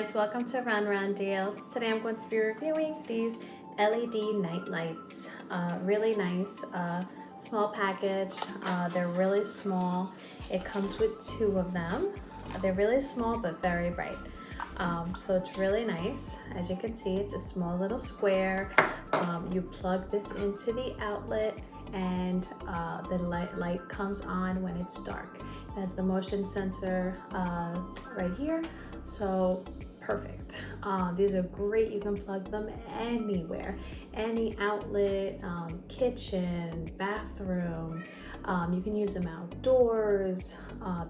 guys, welcome to Run Deals. Today I'm going to be reviewing these LED night lights. Really nice, small package. They're really small. It comes with 2 of them. They're really small but very bright. So it's really nice. As you can see, it's a small little square. You plug this into the outlet and the light comes on when it's dark. It has the motion sensor right here, so perfect. These are great. You can plug them anywhere, any outlet, kitchen, bathroom. You can use them outdoors,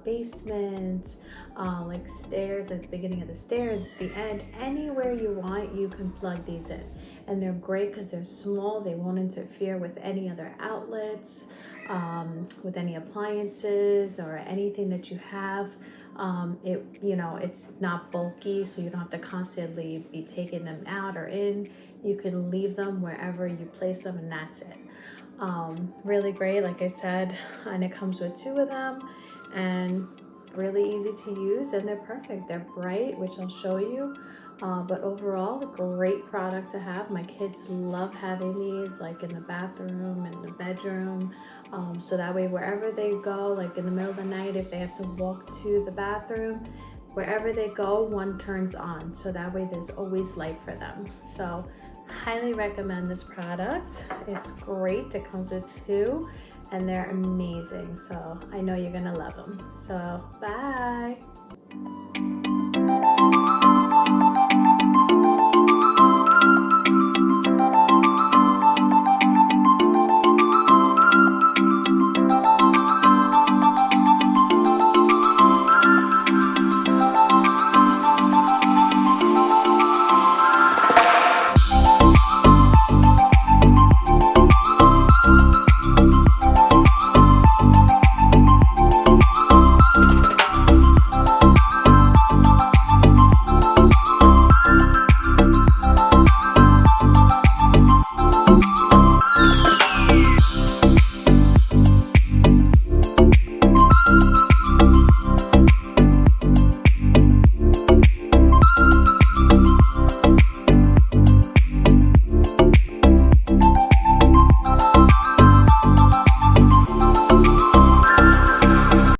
basements, like stairs, at the beginning of the stairs, at the end, anywhere you want, you can plug these in. And they're great because they're small. They won't interfere with any other outlets, with any appliances or anything that you have. It's not bulky, so you don't have to constantly be taking them out or in. You can leave them wherever you place them, and that's it. Really great, like I said, and it comes with 2 of them, and really easy to use, and they're perfect. They're bright, which I'll show you. But overall, a great product to have. My kids love having these, like in the bathroom and the bedroom. So that way, wherever they go, like in the middle of the night, if they have to walk to the bathroom, wherever they go, one turns on. So that way, there's always light for them. So highly recommend this product. It's great. It comes with 2 and they're amazing. So I know you're gonna love them. So bye.